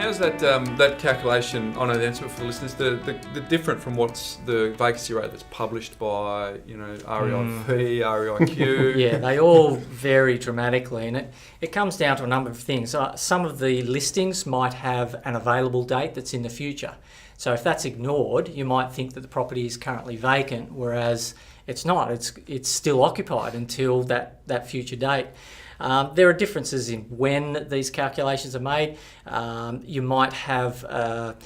how's that that calculation? I know the answer for the listeners. The different from what's the vacancy rate that's published by REIP, REIQ. Yeah, they all vary dramatically, and it comes down to a number of things. Some of the listings might have an available date that's in the future. So if that's ignored, you might think that the property is currently vacant, whereas it's not. It's still occupied until that future date. There are differences in when these calculations are made. You might have,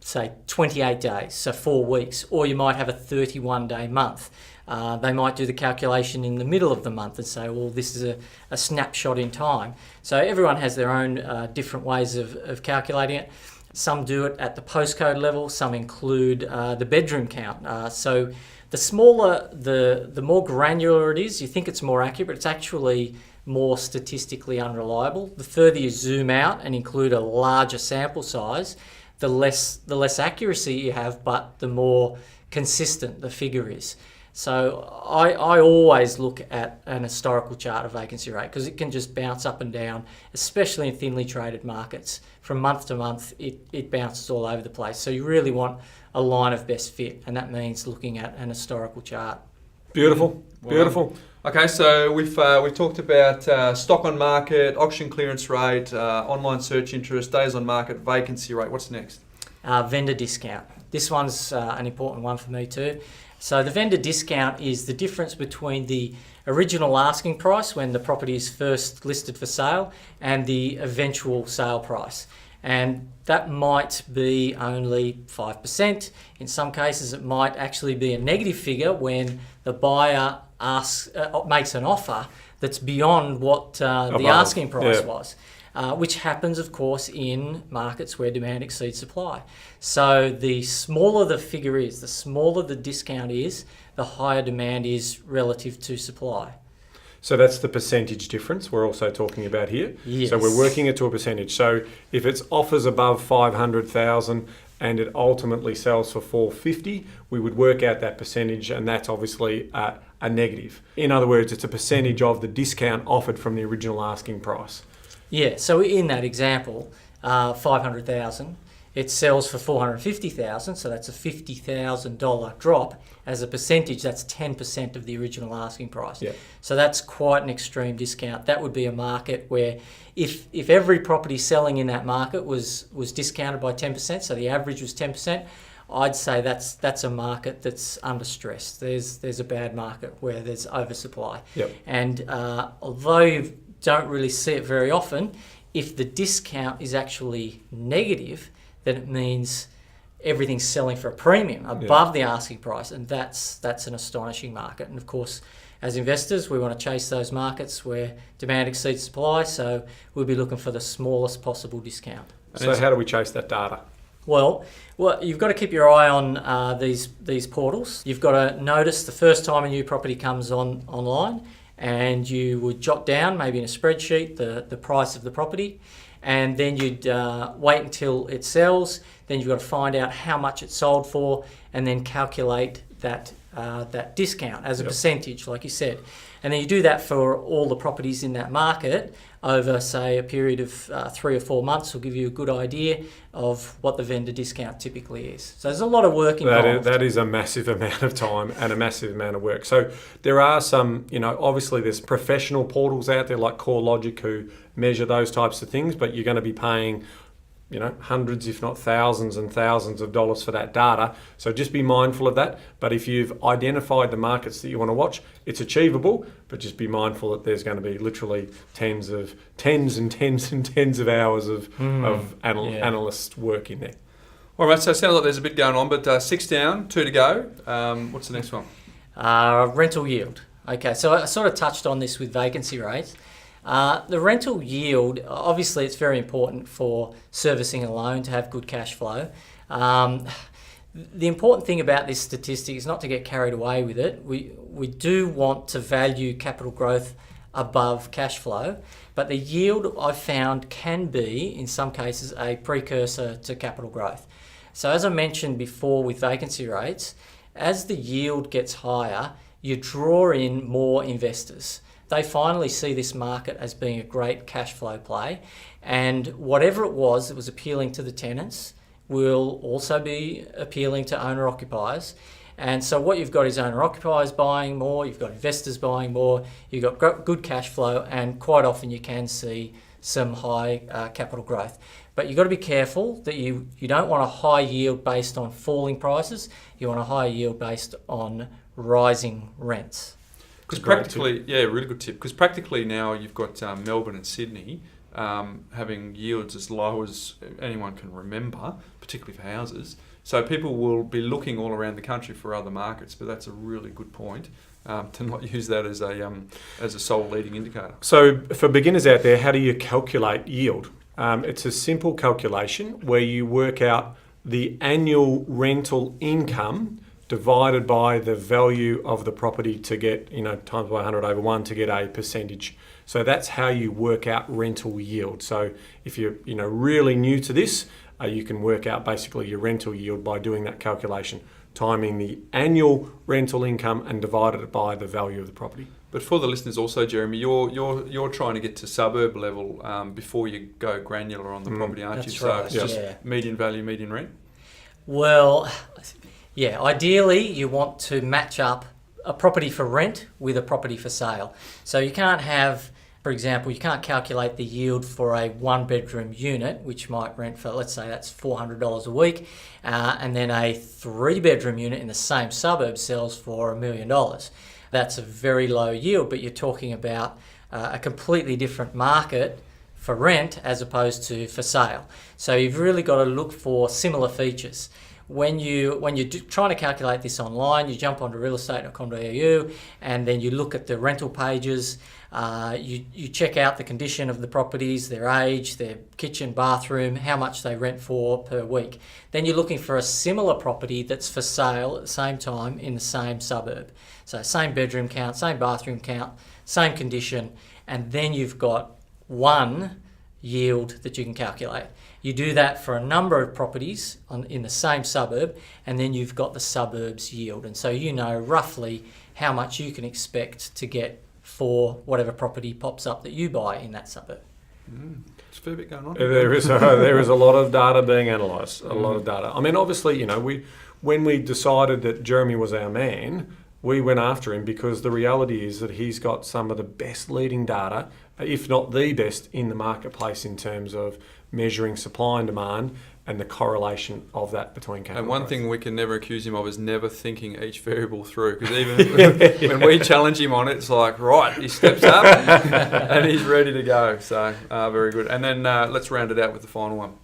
say, 28 days, so 4 weeks, or you might have a 31-day month. They might do the calculation in the middle of the month and say, well, this is a snapshot in time. So everyone has their own different ways of calculating it. Some do it at the postcode level, some include the bedroom count. So the smaller, the more granular it is, you think it's more accurate, but it's actually more statistically unreliable. The further you zoom out and include a larger sample size, the less accuracy you have, but the more consistent the figure is. So I always look at an historical chart of vacancy rate because it can just bounce up and down, especially in thinly traded markets. From month to month, it bounces all over the place. So you really want a line of best fit, and that means looking at an historical chart. Beautiful, beautiful. Okay, so we've talked about stock on market, auction clearance rate, online search interest, days on market, vacancy rate. What's next? Vendor discount. This one's an important one for me too. So the vendor discount is the difference between the original asking price when the property is first listed for sale and the eventual sale price. And that might be only 5%. In some cases, it might actually be a negative figure when the buyer makes an offer that's beyond what the asking price was. Which happens, of course, in markets where demand exceeds supply. So the smaller the figure is, the smaller the discount is, the higher demand is relative to supply. So that's the percentage difference we're also talking about here. Yes. So we're working it to a percentage. So if it's offers above 500,000 and it ultimately sells for 450, we would work out that percentage, and that's obviously a negative. In other words, it's a percentage of the discount offered from the original asking price. Yeah, so in that example, 500,000, it sells for 450,000, so that's a $50,000 drop. As a percentage, that's 10% of the original asking price. Yeah. So that's quite an extreme discount. That would be a market where if every property selling in that market was discounted by 10%, so the average was 10%, I'd say that's a market that's under stress. There's a bad market where there's oversupply. Yep. And although you don't really see it very often, if the discount is actually negative, then it means everything's selling for a premium above the asking price, and that's an astonishing market. And of course, as investors, we want to chase those markets where demand exceeds supply, so we'll be looking for the smallest possible discount. So how do we chase that data? Well, you've got to keep your eye on these portals. You've got to notice the first time a new property comes online, and you would jot down, maybe in a spreadsheet, the price of the property, and then you'd wait until it sells. Then you've got to find out how much it sold for, and then calculate that discount as a percentage, like you said. And then you do that for all the properties in that market over, say, a period of 3 or 4 months will give you a good idea of what the vendor discount typically is. So there's a lot of work involved. That is a massive amount of time and a massive amount of work. So there are some, obviously there's professional portals out there like CoreLogic who measure those types of things, but you're going to be paying hundreds, if not thousands and thousands of dollars for that data. So just be mindful of that. But if you've identified the markets that you want to watch, it's achievable, but just be mindful that there's going to be literally tens and tens of hours of analyst work in there. All right, so it sounds like there's a bit going on, but 6 down, 2 to go. What's the next one? Rental yield. Okay, so I sort of touched on this with vacancy rates. The rental yield, obviously it's very important for servicing a loan to have good cash flow. The important thing about this statistic is not to get carried away with it. We do want to value capital growth above cash flow, but the yield I've found can be, in some cases, a precursor to capital growth. So as I mentioned before with vacancy rates, as the yield gets higher, you draw in more investors. they finally see this market as being a great cash flow play, and whatever it was that was appealing to the tenants will also be appealing to owner-occupiers. And so what you've got is owner-occupiers buying more, you've got investors buying more, you've got good cash flow, and quite often you can see some high capital growth. But you've got to be careful that you don't want a high yield based on falling prices, you want a high yield based on rising rents. Because practically, really good tip, because practically now you've got Melbourne and Sydney having yields as low as anyone can remember, particularly for houses. So people will be looking all around the country for other markets, but that's a really good point to not use that as a sole leading indicator. So for beginners out there, how do you calculate yield? It's a simple calculation where you work out the annual rental income divided by the value of the property to get, times by 100/1 to get a percentage. So that's how you work out rental yield. So if you're, really new to this, you can work out basically your rental yield by doing that calculation, timing the annual rental income and divided it by the value of the property. But for the listeners also, Jeremy, you're trying to get to suburb level before you go granular on the property, aren't you? That's right. So it's just median value, median rent? Well, yeah, ideally you want to match up a property for rent with a property for sale. So you can't have, for example, you can't calculate the yield for a one-bedroom unit, which might rent for, let's say that's $400 a week, and then a three-bedroom unit in the same suburb sells for $1 million. That's a very low yield, but you're talking about a completely different market for rent as opposed to for sale. So you've really got to look for similar features. When you're trying to calculate this online, you jump onto realestate.com.au and then you look at the rental pages. You check out the condition of the properties, their age, their kitchen, bathroom, how much they rent for per week. Then you're looking for a similar property that's for sale at the same time in the same suburb. So same bedroom count, same bathroom count, same condition, and then you've got one yield that you can calculate. You do that for a number of properties in the same suburb, and then you've got the suburb's yield. And so you know roughly how much you can expect to get for whatever property pops up that you buy in that suburb. It's a fair bit going on. There is a lot of data being analysed, a lot of data. I mean, obviously, when we decided that Jeremy was our man, we went after him because the reality is that he's got some of the best leading data, if not the best, in the marketplace in terms of measuring supply and demand and the correlation of that between capital And one growth. thing we can never accuse him of is never thinking each variable through, because even when we challenge him on it, it's like, right, he steps up and he's ready to go. So very good. And then let's round it out with the final one.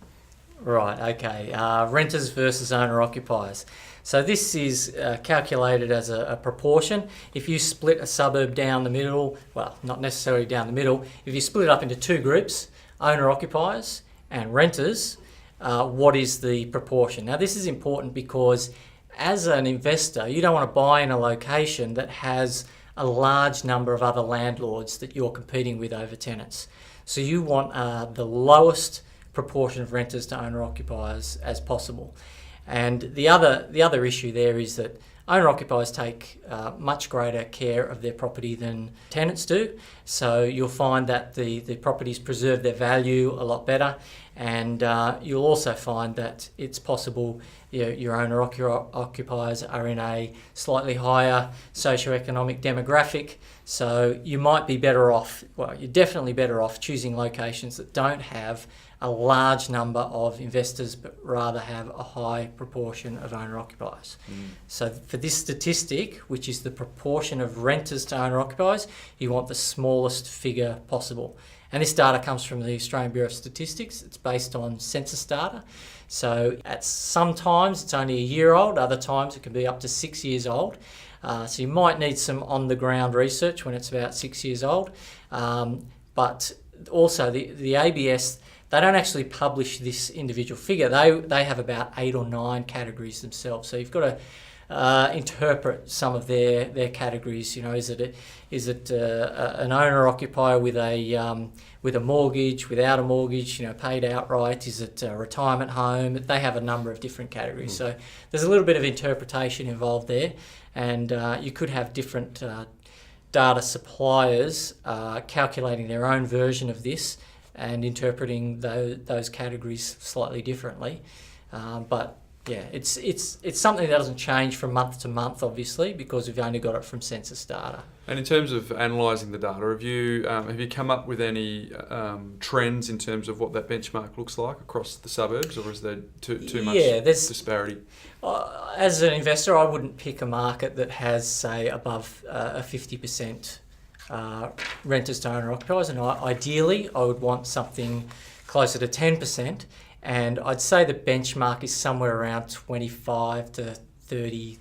Right, okay. Renters versus owner-occupiers. So this is calculated as a proportion. If you split a suburb down the middle, well, not necessarily down the middle, if you split it up into two groups, owner-occupiers and renters, what is the proportion? Now this is important because as an investor, you don't want to buy in a location that has a large number of other landlords that you're competing with over tenants. So you want the lowest proportion of renters to owner-occupiers as possible. And the other issue there is that owner-occupiers take much greater care of their property than tenants do. So you'll find that the properties preserve their value a lot better, and you'll also find that it's possible your owner-occupiers are in a slightly higher socioeconomic demographic. So you might be better off, well, you're definitely better off choosing locations that don't have a large number of investors, but rather have a high proportion of owner-occupiers. So for this statistic, which is the proportion of renters to owner-occupiers, you want the smallest figure possible. And this data comes from the Australian Bureau of Statistics. It's based on census data. So at sometimes it's only a year old, other times it can be up to 6 years old. So you might need some on-the-ground research when it's about 6 years old. But also the ABS, they don't actually publish this individual figure. They have about 8 or 9 categories themselves. So you've got to interpret some of their categories. Is it an owner-occupier with a mortgage, without a mortgage, paid outright? Is it a retirement home? They have a number of different categories. So there's a little bit of interpretation involved there, and you could have different data suppliers are calculating their own version of this and interpreting those categories slightly differently. But yeah, it's something that doesn't change from month to month, obviously, because we've only got it from census data. And in terms of analysing the data, have you come up with any trends in terms of what that benchmark looks like across the suburbs, or is there too much disparity? As an investor, I wouldn't pick a market that has, say, above a 50% renters to owner-occupiers, and ideally I would want something closer to 10%, and I'd say the benchmark is somewhere around 25 to 30%.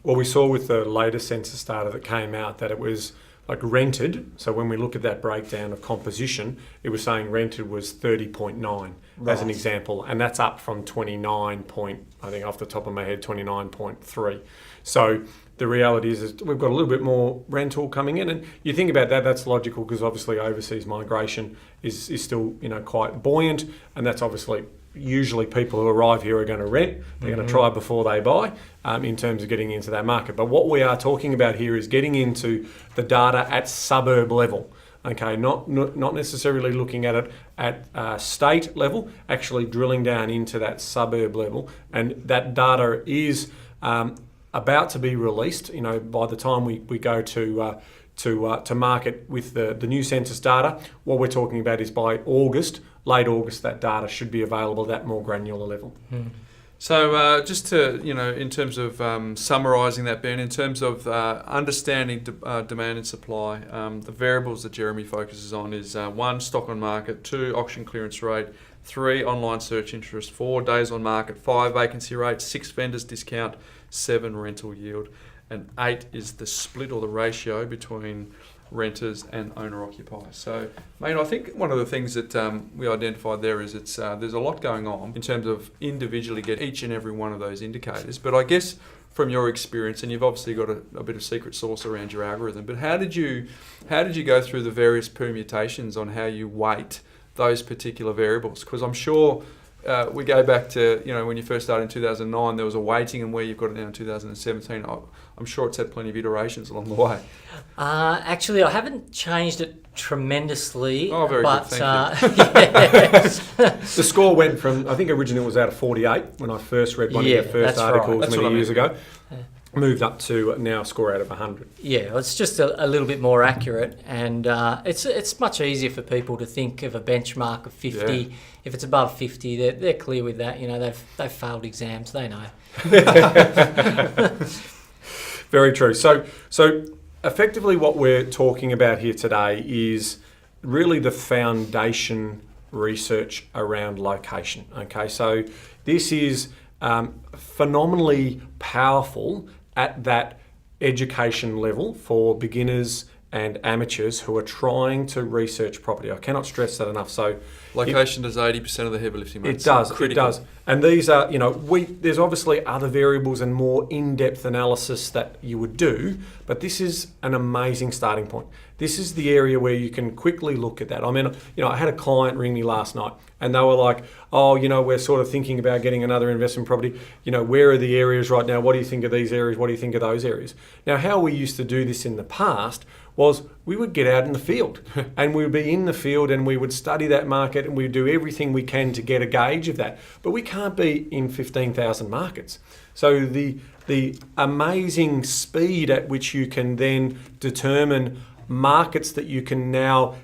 Well, we saw with the latest census data that came out that it was like rented. So when we look at that breakdown of composition, it was saying rented was 30.9 as an example, and that's up from 29 point, I think off the top of my head, 29.3. So the reality is we've got a little bit more rental coming in, and you think about that, that's logical because obviously overseas migration is still quite buoyant, and that's obviously usually people who arrive here are going to rent. They're going to try before they buy in terms of getting into that market. But what we are talking about here is getting into the data at suburb level. Okay, not necessarily looking at it at state level, actually drilling down into that suburb level, and that data is about to be released. By the time we go to market with the new census data, what we're talking about is by August, late August, that data should be available at that more granular level. So just to, in terms of summarising that, Ben, in terms of understanding demand and supply, the variables that Jeremy focuses on is 1, stock on market, 2, auction clearance rate, 3, online search interest, 4, days on market, 5, vacancy rate, 6, vendors discount, 7, rental yield, and 8 is the split or the ratio between renters and owner-occupiers. So, mate, I think one of the things that we identified there is there's a lot going on in terms of individually get each and every one of those indicators. But I guess from your experience, and you've obviously got a bit of secret sauce around your algorithm, but how did you go through the various permutations on how you weight those particular variables? Because I'm sure we go back to when you first started in 2009, there was a weighting, and where you've got it now in 2017. I'm sure it's had plenty of iterations along the way. Actually, I haven't changed it tremendously. Oh, very but, good. Thank you. The score went from, I think originally it was out of 48 when I first read one of your first articles many years ago. Moved up to now a score out of 100. Yeah, it's just a little bit more accurate, and it's much easier for people to think of a benchmark of 50. Yeah. If it's above 50, they're clear with that. They've failed exams, they know. Very true. So effectively what we're talking about here today is really the foundation research around location. Okay, so this is phenomenally powerful at that education level for beginners and amateurs who are trying to research property. I cannot stress that enough. So location does 80% of the heavy lifting, mate. It does. Critical. It does. And these are, there's obviously other variables and more in-depth analysis that you would do, but this is an amazing starting point. This is the area where you can quickly look at that. I mean, I had a client ring me last night, and they were like, "Oh, we're sort of thinking about getting another investment property. Where are the areas right now? What do you think of these areas? What do you think of those areas?" Now, how we used to do this in the past was we would get out in the field and we would be in the field and we would study that market and we'd do everything we can to get a gauge of that. But we can't be in 15,000 markets. So the amazing speed at which you can then determine markets that you can now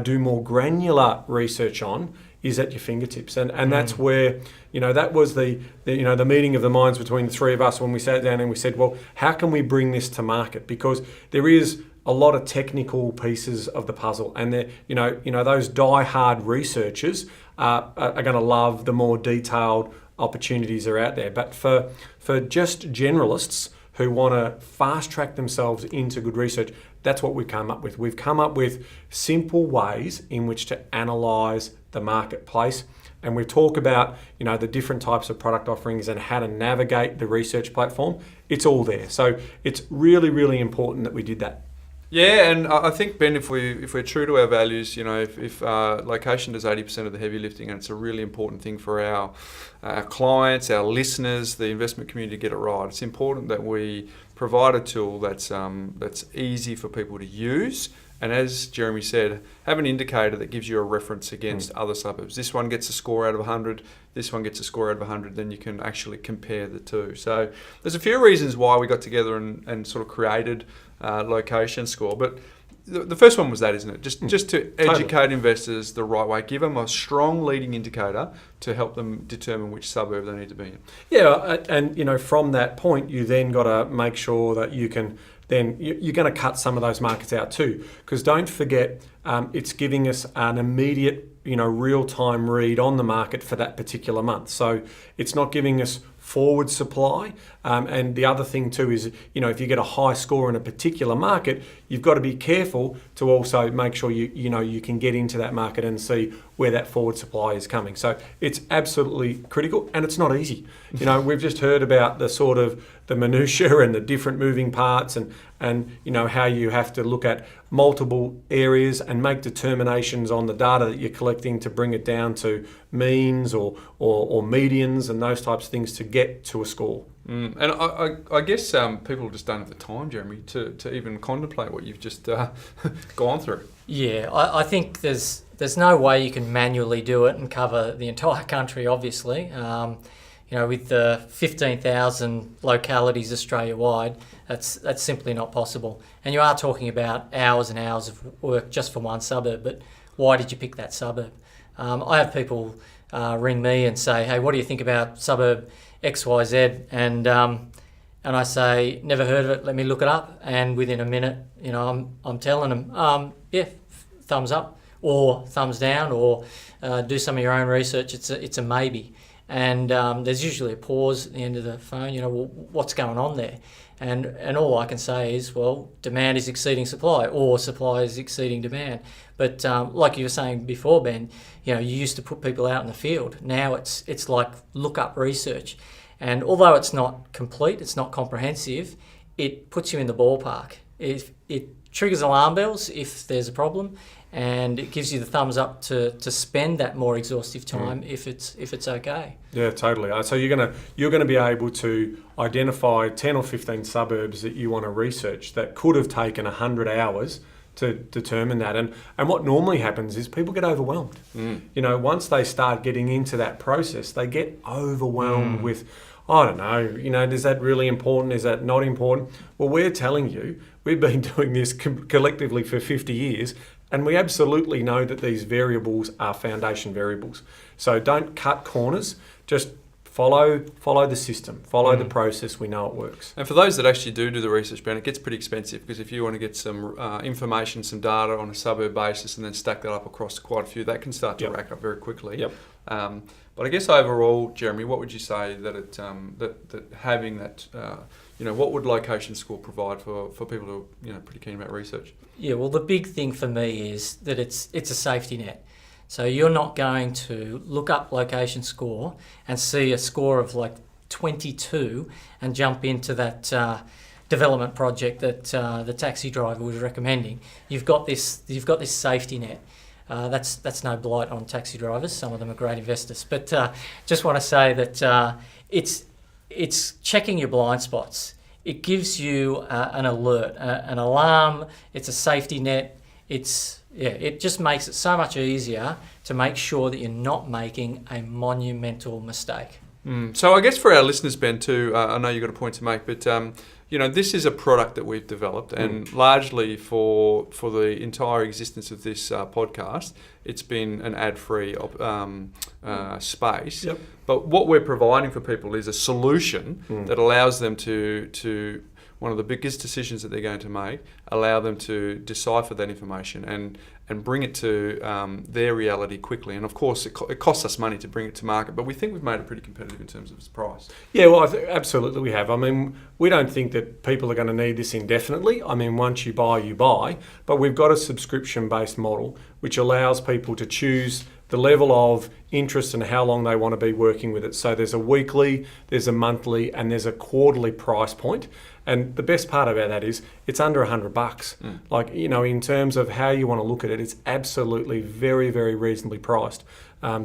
do more granular research on is at your fingertips. And that's where, that was the meeting of the minds between the three of us when we sat down and we said, well, how can we bring this to market? Because there is a lot of technical pieces of the puzzle, and those die-hard researchers are going to love the more detailed opportunities that are out there. But for just generalists who want to fast-track themselves into good research, that's what we've come up with. We've come up with simple ways in which to analyse the marketplace, and we talk about the different types of product offerings and how to navigate the research platform. It's all there. So it's really, really important that we did that. Yeah, and I think, Ben, if we're true to our values, if location does 80% of the heavy lifting, and it's a really important thing for our clients, our listeners, the investment community to get it right. It's important that we provide a tool that's easy for people to use. And as Jeremy said, have an indicator that gives you a reference against other suburbs. This one gets a score out of 100, this one gets a score out of 100, then you can actually compare the two. So there's a few reasons why we got together and sort of created location score. But the first one was that, isn't it? Just to educate investors the right way, give them a strong leading indicator to help them determine which suburb they need to be in. Yeah, and from that point, you then got to make sure that you can. Then you're going to cut some of those markets out too, because don't forget, it's giving us an immediate, real-time read on the market for that particular month. So it's not giving us forward supply. And the other thing too is, if you get a high score in a particular market, you've got to be careful to also make sure you can get into that market and see where that forward supply is coming. So it's absolutely critical, and it's not easy. We've just heard about the sort of the minutiae and the different moving parts, and how you have to look at multiple areas and make determinations on the data that you're collecting to bring it down to means or medians and those types of things to get to a score. And I guess people just don't have the time, Jeremy, to even contemplate what you've just gone through. Yeah, I think there's no way you can manually do it and cover the entire country, obviously. With the 15,000 localities Australia-wide, that's simply not possible. And you are talking about hours and hours of work just for one suburb, but why did you pick that suburb? I have people ring me and say, hey, what do you think about suburb XYZ? And I say, never heard of it, let me look it up. And within a minute, I'm telling them, thumbs up or thumbs down, or do some of your own research. It's a maybe. And there's usually a pause at the end of the phone, what's going on there? And all I can say is, well, demand is exceeding supply, or supply is exceeding demand. But like you were saying before, Ben, you used to put people out in the field. Now it's like look up research. And although it's not complete, it's not comprehensive, it puts you in the ballpark. It triggers alarm bells if there's a problem, and it gives you the thumbs up to spend that more exhaustive time if it's okay. Yeah, totally. So you're gonna be able to identify 10 or 15 suburbs that you want to research that could have taken 100 hours to determine that. And what normally happens is people get overwhelmed. Once they start getting into that process, they get overwhelmed with, I don't know, is that really important? Is that not important? Well, we're telling you, we've been doing this collectively for 50 years, and we absolutely know that these variables are foundation variables. So don't cut corners, just follow the system, follow the process. We know it works. And for those that actually do the research, Ben, it gets pretty expensive, because if you want to get some information, some data on a suburb basis and then stack that up across quite a few, that can start to rack up very quickly. But I guess overall, Jeremy, what would you say that that having that, what would location score provide for people who are pretty keen about research? Yeah, well, the big thing for me is that it's a safety net. So you're not going to look up location score and see a score of like 22 and jump into that development project that the taxi driver was recommending. You've got this safety net. That's no blight on taxi drivers. Some of them are great investors. But just want to say that it's checking your blind spots. It gives you an alert, an alarm. It's a safety net. It just makes it so much easier to make sure that you're not making a monumental mistake. So I guess for our listeners, Ben, too, I know you've got a point to make, but this is a product that we've developed, and largely for the entire existence of this podcast, it's been an ad-free space. Yep. But what we're providing for people is a solution that allows them to one of the biggest decisions that they're going to make, allow them to decipher that information and bring it to their reality quickly. And of course, it costs us money to bring it to market, but we think we've made it pretty competitive in terms of its price. Yeah, well, absolutely we have. I mean, we don't think that people are going to need this indefinitely. I mean, once you buy, you buy. But we've got a subscription-based model which allows people to choose the level of interest and how long they want to be working with it. So there's a weekly, there's a monthly, and there's a quarterly price point. And the best part about that is it's under $100. Like, in terms of how you want to look at it, it's absolutely very, very reasonably priced.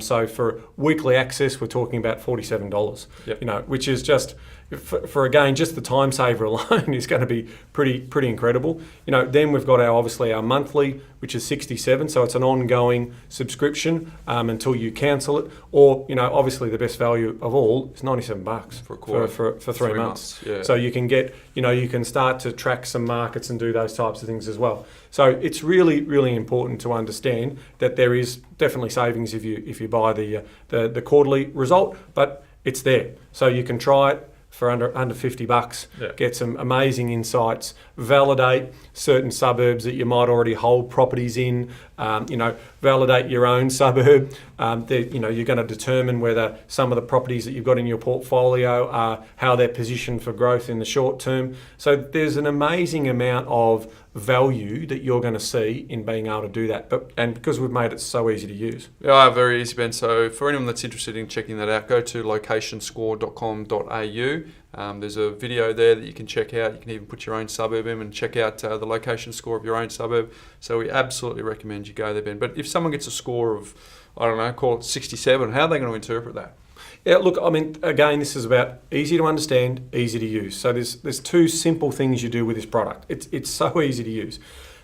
So for weekly access, we're talking about $47, which is just, for again, just the time saver alone is going to be pretty incredible. Then we've got our monthly, which is $67, so it's an ongoing subscription until you cancel it. Or obviously the best value of all is $97 for a quarter, for 3 months. Yeah. So you can get, you can start to track some markets and do those types of things as well. So it's really, really important to understand that there is definitely savings if you buy the quarterly result, but it's there. So you can try it for under $50, get some amazing insights, validate certain suburbs that you might already hold properties in, validate your own suburb. You're going to determine whether some of the properties that you've got in your portfolio are how they're positioned for growth in the short term. So there's an amazing amount of value that you're going to see in being able to do that, and because we've made it so easy to use. Yeah, very easy, Ben. So for anyone that's interested in checking that out, go to locationscore.com.au. There's a video there that you can check out. You can even put your own suburb in and check out the location score of your own suburb. So we absolutely recommend you go there, Ben. But if someone gets a score of, I don't know, call it 67, how are they going to interpret that? Yeah, look, again, this is about easy to understand, easy to use. So there's two simple things you do with this product. It's so easy to use.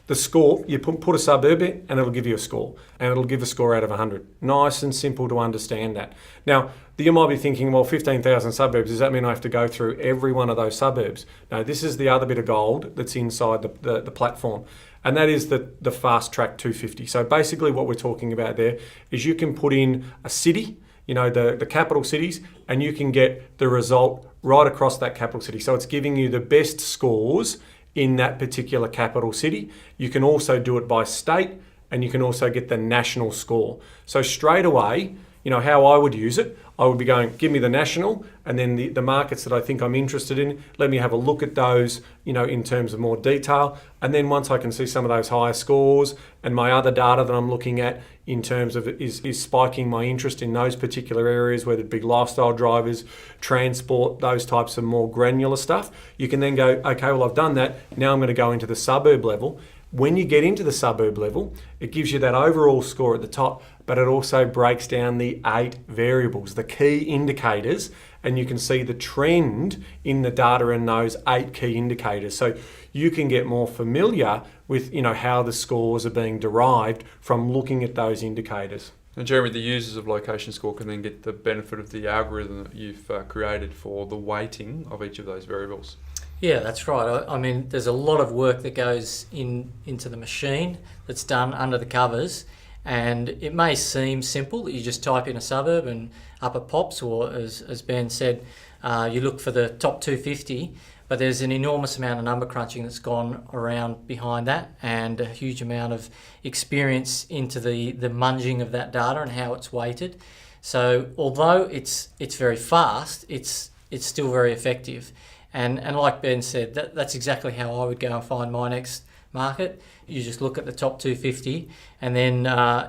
The score, you put a suburb in and it'll give you a score. And it'll give a score out of 100. Nice and simple to understand that. Now, you might be thinking, well, 15,000 suburbs, does that mean I have to go through every one of those suburbs? No, this is the other bit of gold that's inside the platform. And that is the Fast Track 250. So basically what we're talking about there is you can put in a city, the capital cities, and you can get the result right across that capital city. So it's giving you the best scores in that particular capital city. You can also do it by state, and you can also get the national score. So straight away, how I would use it, I would be going, give me the national, and then the markets that I think I'm interested in, let me have a look at those, in terms of more detail. And then once I can see some of those higher scores and my other data that I'm looking at in terms of is spiking my interest in those particular areas, whether it be lifestyle drivers, transport, those types of more granular stuff, you can then go, okay, well, I've done that. Now I'm going to go into the suburb level. When you get into the suburb level, it gives you that overall score at the top, but it also breaks down the 8 variables, the key indicators, and you can see the trend in the data in those 8 key indicators. So you can get more familiar with, how the scores are being derived from looking at those indicators. And Jeremy, the users of Location Score can then get the benefit of the algorithm that you've created for the weighting of each of those variables. Yeah, that's right. There's a lot of work that goes into the machine that's done under the covers, and it may seem simple that you just type in a suburb and up it pops, or as Ben said, you look for the top 250, but there's an enormous amount of number crunching that's gone around behind that, and a huge amount of experience into the munging of that data and how it's weighted. So although it's very fast, it's still very effective. And like Ben said, that's exactly how I would go and find my next market. You just look at the top 250 and then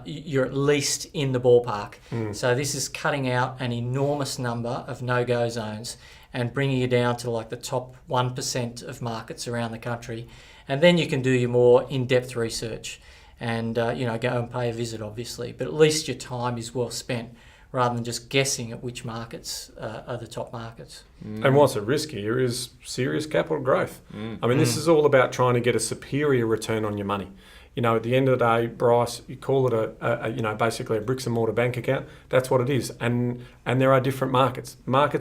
you're at least in the ballpark. So this is cutting out an enormous number of no-go zones and bringing you down to like the top 1% of markets around the country. And then you can do your more in-depth research and go and pay a visit, obviously. But at least your time is well spent, rather than just guessing at which markets are the top markets. And what's at risk here is serious capital growth. This is all about trying to get a superior return on your money. At the end of the day, Bryce, you call it basically a bricks and mortar bank account. That's what it is. And there are different markets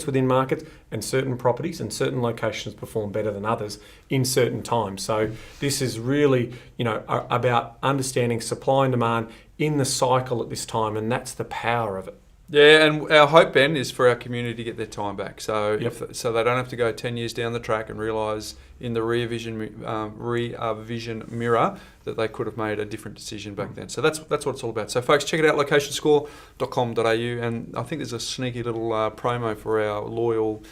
within markets, and certain properties and certain locations perform better than others in certain times. So this is really, about understanding supply and demand in the cycle at this time, and that's the power of it. Yeah, and our hope, Ben, is for our community to get their time back. So so they don't have to go 10 years down the track and realise in the rear vision mirror that they could have made a different decision back then. So that's what it's all about. So folks, check it out, locationscore.com.au, and I think there's a sneaky little promo for our loyal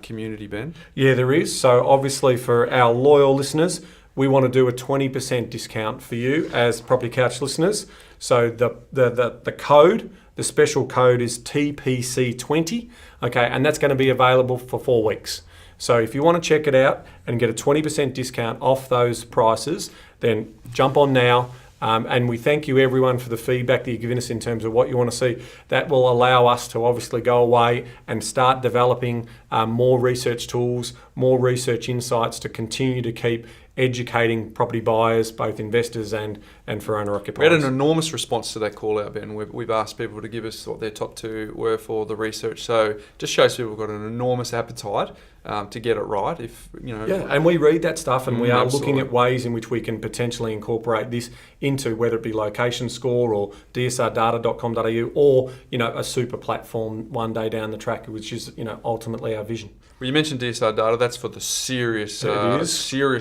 community, Ben. Yeah, there is. So obviously for our loyal listeners, we want to do a 20% discount for you as Property Couch listeners. So the code, the special code is TPC20, okay, and that's going to be available for 4 weeks. So if you want to check it out and get a 20% discount off those prices, then jump on now. And we thank you everyone for the feedback that you've given us in terms of what you want to see. That will allow us to obviously go away and start developing more research tools, more research insights to continue to keep educating property buyers, both investors and for owner-occupiers. We had an enormous response to that call out, Ben. We've asked people to give us what their top 2 were for the research. So just shows people have got an enormous appetite to get it right. If you know, yeah, and we read that stuff, and we are absolutely looking at ways in which we can potentially incorporate this into whether it be location score or dsrdata.com.au or a super platform one day down the track, which is ultimately our vision. Well, you mentioned DSR data. That's for the serious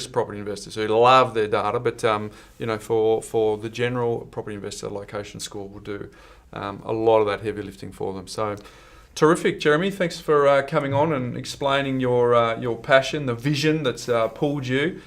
property investors who love their data. But for the general property investor, location score will do a lot of that heavy lifting for them. So, terrific, Jeremy. Thanks for coming on and explaining your passion, the vision that's pulled you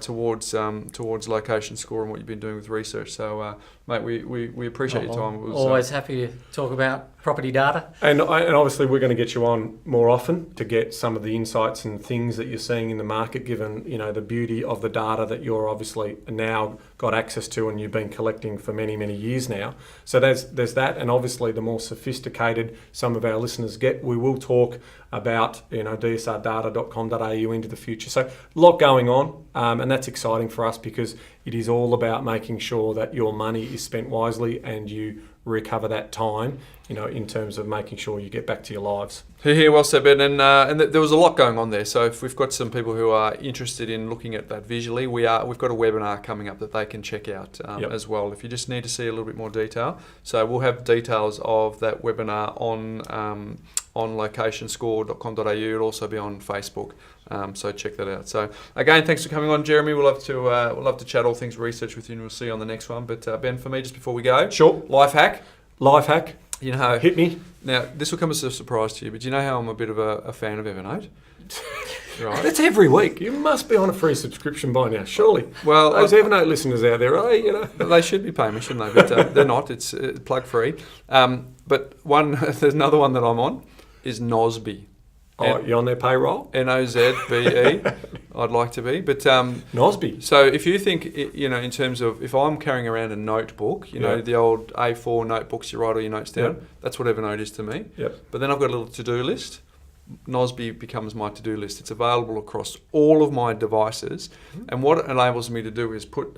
towards location score and what you've been doing with research. So, mate, we appreciate your time. It was, always happy to talk about property data. And obviously we're going to get you on more often to get some of the insights and things that you're seeing in the market, given the beauty of the data that you're obviously now got access to and you've been collecting for many, many years now. So there's that, and obviously the more sophisticated some of our listeners get, we will talk about dsrdata.com.au into the future. So a lot going on, and that's exciting for us because it is all about making sure that your money is spent wisely and you recover that time, in terms of making sure you get back to your lives. Here, well said, Ben. And there was a lot going on there. So if we've got some people who are interested in looking at that visually, we've got a webinar coming up that they can check out as well. If you just need to see a little bit more detail, so we'll have details of that webinar on locationscore.com.au. It'll also be on Facebook. So check that out. So again, thanks for coming on, Jeremy. We'll love to chat all things research with you, and we'll see you on the next one. But Ben, for me, just before we go, sure, life hack. Hit me. Now, this will come as a surprise to you, but do you know how I'm a bit of a fan of Evernote? Right. That's every week. You must be on a free subscription by now, surely. Well, those Evernote listeners out there, they should be paying me, shouldn't they? But they're not. It's plug free. But there's another one that I'm on is Nosby. Oh, you're on their payroll? Nozbe. I'd like to be, but Nosby. So if you think, in terms of if I'm carrying around a notebook, the old A4 notebooks, you write all your notes down. That's what Evernote is to me. Yep. But then I've got a little to-do list. Nosby becomes my to-do list. It's available across all of my devices, and what it enables me to do is put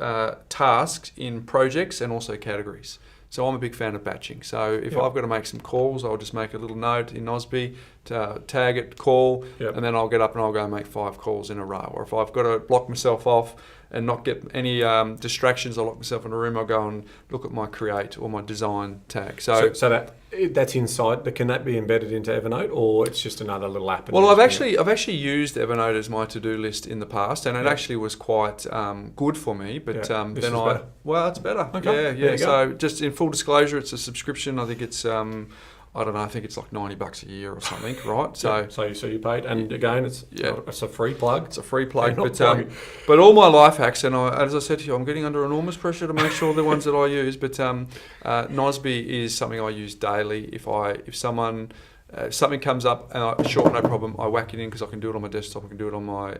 tasks in projects and also categories. So I'm a big fan of batching. So if I've got to make some calls, I'll just make a little note in Nosby to tag it, call, and then I'll get up and I'll go and make 5 calls in a row. Or if I've got to block myself off and not get any distractions, I'll lock myself in a room, I'll go and look at my create or my design tag. So that's inside, but can that be embedded into Evernote, or it's just another little app? Well, I've actually used Evernote as my to-do list in the past, and it actually was quite good for me. But then better. Well, it's better. Okay. Yeah. So just in full disclosure, it's a subscription. I think it's I don't know. I think it's like $90 a year or something, right? So you paid, and again, it's a free plug. It's a free plug, but all my life hacks, and as I said to you, I'm getting under enormous pressure to make sure the ones that I use. But Nosby is something I use daily. If something comes up, and no problem, I whack it in because I can do it on my desktop. I can do it on my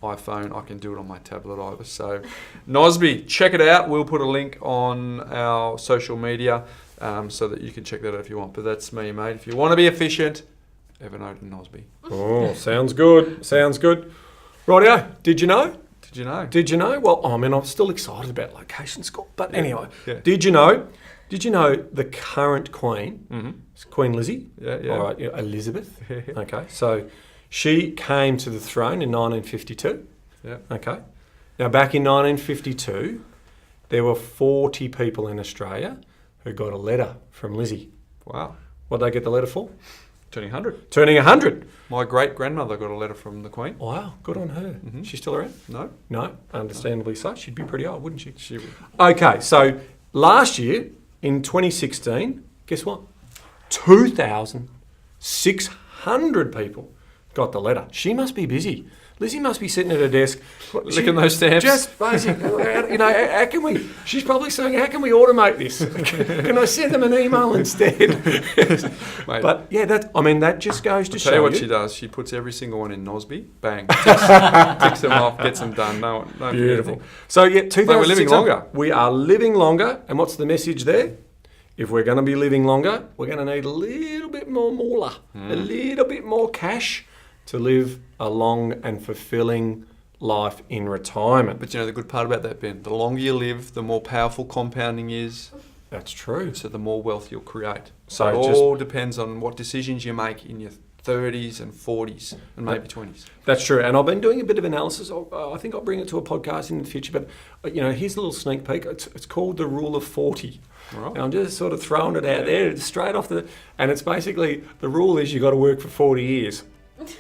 iPhone. I can do it on my tablet either. So Nosby, check it out. We'll put a link on our social media. So that you can check that out if you want. But that's me, mate. If you want to be efficient, Evernote and Nosby. Oh, sounds good. Rightio. Did you know? Well, I'm still excited about location score. But anyway, did you know the current Queen, Queen Lizzie? Yeah. All right, Elizabeth. Okay, so she came to the throne in 1952. Yeah. Okay. Now, back in 1952, there were 40 people in Australia who got a letter from Lizzie. Wow. What did they get the letter for? Turning 100. Turning 100. My great-grandmother got a letter from the Queen. Wow, good on her. Mm-hmm. She's still around? No, understandably so. She'd be pretty old, wouldn't she? She would. Okay, so last year, in 2016, guess what? 2,600 people got the letter. She must be busy. Lizzie must be sitting at her desk, Licking those stamps. Just basically, you know, how can we? She's probably saying, how can we automate this? Can I send them an email instead? Mate, But yeah, that just goes to I'll show tell you what you. she does. She puts every single one in Nosby. Bang. Ticks them off. Gets them done. No forget Beautiful. anything. So yeah, we're living 2006. longer. We are living longer, and what's the message there? If we're going to be living longer, we're going to need a little bit more moolah, a little bit more cash to live a long and fulfilling life in retirement. But you know the good part about that, Ben? The longer you live, the more powerful compounding is. That's true. So the more wealth you'll create. So So it just- all depends on what decisions you make in your 30s and 40s and maybe 20s. That's true. And I've been doing a bit of analysis. I think I'll bring it to a podcast in the future. But, you know, here's a little sneak peek. It's called the Rule of 40. All right. And I'm just sort of throwing it out there straight off the... And it's basically, the rule is you've got to work for 40 years.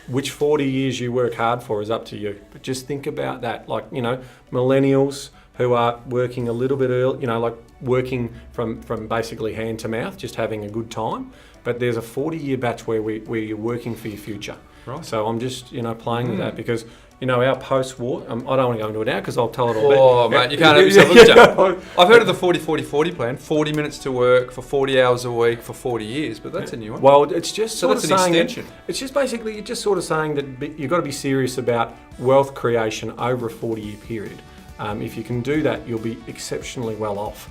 Which 40 years you work hard for is up to you. But just think about that. Like, you know, millennials who are working a little bit early, you know, like working from basically hand to mouth, just having a good time. But there's a 40-year batch where you're working for your future. Right. So I'm just, you know, playing with that because, you know, our post-war, I don't want to go into it now because I'll tell it all. Oh, mate, you can't help yourself. Look, Joe, I've heard of the 40-40-40 plan, 40 minutes to work for 40 hours a week for 40 years, but that's a new one. Well, it's just So sort that's of an saying extension. It's just basically you're just sort of saying that you've got to be serious about wealth creation over a 40-year period. If you can do that, you'll be exceptionally well off.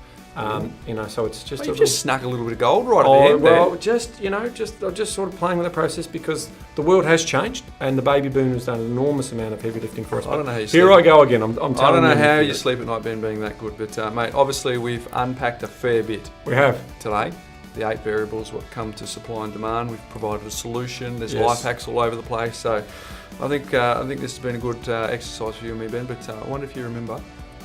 You know, so it's just Oh, you've just snuck a little bit of gold right at the end well, there. just, you know, I'm just sort of playing with the process because the world has changed and the baby boom has done an enormous amount of heavy lifting for us. I don't know how you Here sleep. I go again. I'm telling I don't know you how everything. you sleep at night, Ben, being that good, but mate, obviously we've unpacked a fair bit We have. today. The 8 variables, what come to supply and demand. We've provided a solution. There's Yes. life hacks all over the place. So I think this has been a good exercise for you and me, Ben. But I wonder if you remember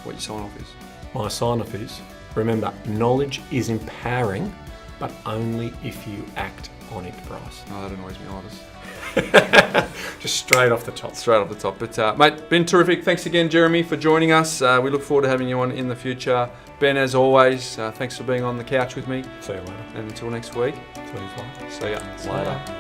what your sign off is. My sign-off is, remember, knowledge is empowering, but only if you act on it, Bryce. No, that annoys me, Iris. Just straight off the top. Straight off the top. But mate, been terrific. Thanks again, Jeremy, for joining us. We look forward to having you on in the future. Ben, as always, thanks for being on the couch with me. See you later. And until next week, See you later. see ya. Later.